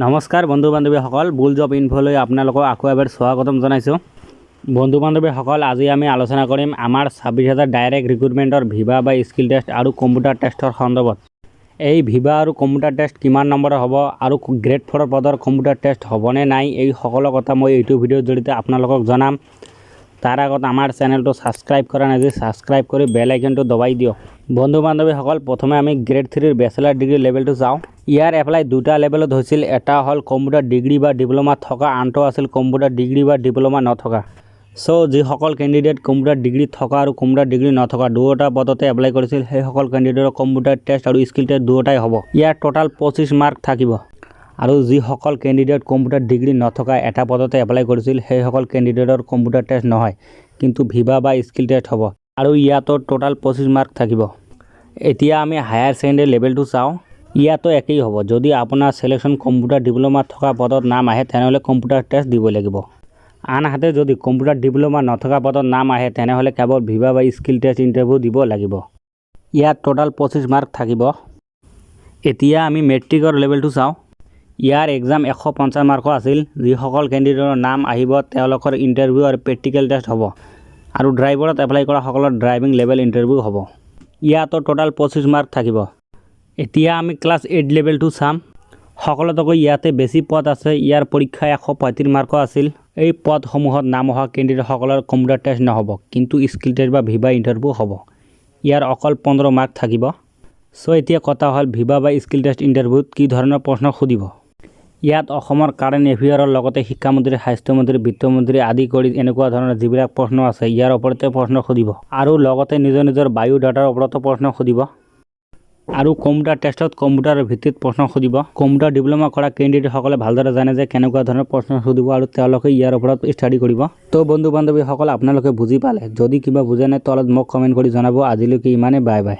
নমস্কাৰ বন্ধু বান্ধৱীসকল, বুল জব ইনফলৈ আপোনালোকক আকৌ এবাৰ স্বাগতম জনাইছোঁ। বন্ধু বান্ধৱীসকল, আজি আমি আলোচনা কৰিম আমাৰ 26,000 ডাইৰেক্ট ৰিক্ৰুটমেণ্টৰ ভিভা বা স্কিল টেষ্ট আৰু কম্পিউটাৰ টেষ্টৰ সন্দৰ্ভত। এই ভিভা আৰু কম্পিউটাৰ টেষ্ট কিমান নম্বৰৰ হ'ব আৰু গ্ৰেড 4 পদৰ কম্পিউটাৰ টেষ্ট হ'বনে নাই, এই সকলো কথা মই এইটো ভিডিঅ'ৰ জৰিয়তে আপোনালোকক জনাম। তাৰ আগত আমাৰ চেনেলটো ছাবস্ক্ৰাইব কৰা নাই, ছাবস্ক্ৰাইব কৰি বেল আইকনটো দবাই দিয়ক। বন্ধু বান্ধৱীসকল, প্ৰথমে আমি গ্ৰেড 3 বেচেলাৰ ডিগ্ৰী লেভেলটো চাওঁ। ইয়াৰ এপ্লাই দুটা লেভেলত হৈছিল। এটা হ'ল কম্পিউটাৰ ডিগ্ৰী বা ডিপ্ল'মা থকা, আনটো আছিল কম্পিউটাৰ ডিগ্ৰী বা ডিপ্ল'মা নথকা। যিসকল কেণ্ডিডেট কম্পিউটাৰ ডিগ্ৰী থকা আৰু কম্পিউটাৰ ডিগ্ৰী নথকা দুয়োটা পদতে এপ্লাই কৰিছিল, সেইসকল কেণ্ডিডেটৰ কম্পিউটাৰ টেষ্ট আৰু স্কিল টেষ্ট দুয়োটাই হ'ব। ইয়াৰ টোটাল 25 মাৰ্ক থাকিব। আৰু যিসকল কেণ্ডিডেট কম্পিউটাৰ ডিগ্ৰী নথকা এটা পদতে এপ্লাই কৰিছিল, সেইসকল কেণ্ডিডেটৰ কম্পিউটাৰ টেষ্ট নহয়, কিন্তু ভিভা বা স্কিল টেষ্ট হ'ব। আৰু ইয়াতো টোটাল 25 মাৰ্ক থাকিব। এতিয়া আমি হায়াৰ ছেকেণ্ডেৰী লেভেলটো চাওঁ। ইয়াতো একেই হ'ব। যদি আপোনাৰ চিলেকশ্যন কম্পিউটাৰ ডিপ্ল'মা থকা পদত নাম আহে, তেনেহ'লে কম্পিউটাৰ টেষ্ট দিব লাগিব। আনহাতে যদি কম্পিউটাৰ ডিপ্ল'মা নথকা পদত নাম আহে, তেনেহ'লে কেৱল ভিভা বা স্কিল টেষ্ট ইণ্টাৰভিউ দিব লাগিব। ইয়াত টোটাল 25 মাৰ্ক থাকিব। এতিয়া আমি মেট্ৰিকৰ লেভেলটো চাওঁ। ইয়াৰ এক্সাম 150 মাৰ্কৰ আছিল। যিসকল কেণ্ডিডেটৰ নাম আহিব, তেওঁলোকৰ ইণ্টাৰভিউ আৰু প্ৰেক্টিকেল টেষ্ট হ'ব। আৰু ড্ৰাইভাৰত এপ্লাই কৰা সকলৰ ড্ৰাইভিং লেভেল ইণ্টাৰভিউ হ'ব। ইয়াতো টোটাল 25 মাৰ্ক থাকিব। এতিয়া আমি ক্লাছ 8 লেভেলটো চাম। সকলোতকৈ ইয়াতে বেছি পদ আছে। ইয়াৰ পৰীক্ষা 135 মাৰ্কৰ আছিল। এই পদসমূহত নাম অহা কেণ্ডিডেটসকলৰ কম্পিউটাৰ টেষ্ট নহ'ব, কিন্তু স্কিল টেষ্ট বা ভিভা ইণ্টাৰভিউ হ'ব। ইয়াৰ অকল 15 মাৰ্ক থাকিব। এতিয়া কথা হ'ল ভিভা বা স্কিল টেষ্ট ইণ্টাৰভিউত কি ধৰণৰ প্ৰশ্ন সুধিব। ইয়াত অসমৰ কাৰেণ্ট এফেয়াৰৰ লগতে শিক্ষামন্ত্ৰী, স্বাস্থ্যমন্ত্ৰী, বিত্তমন্ত্ৰী আদি কৰি এনেকুৱা ধৰণৰ যিবিলাক প্ৰশ্ন আছে, ইয়াৰ ওপৰতে প্ৰশ্ন সুধিব। আৰু লগতে নিজৰ বায়'ডাটাৰ ওপৰতো প্ৰশ্ন সুধিব। আৰু কম্পিউটাৰ টেষ্টত কম্পিউটাৰৰ ভিত্তিত প্ৰশ্ন সুধিব। কম্পিউটাৰ ডিপ্ল'মা কৰা কেণ্ডিডেটসকলে ভালদৰে জানে যে কেনেকুৱা ধৰণৰ প্ৰশ্ন সুধিব আৰু তেওঁলোকে ইয়াৰ ওপৰত ষ্টাডি কৰিব। বন্ধু বান্ধৱীসকল, আপোনালোকে বুজি পালে। যদি কিবা বুজা নাই, তলত মোক কমেণ্ট কৰি জনাব। আজিলৈকে ইমানেই। Bye bye.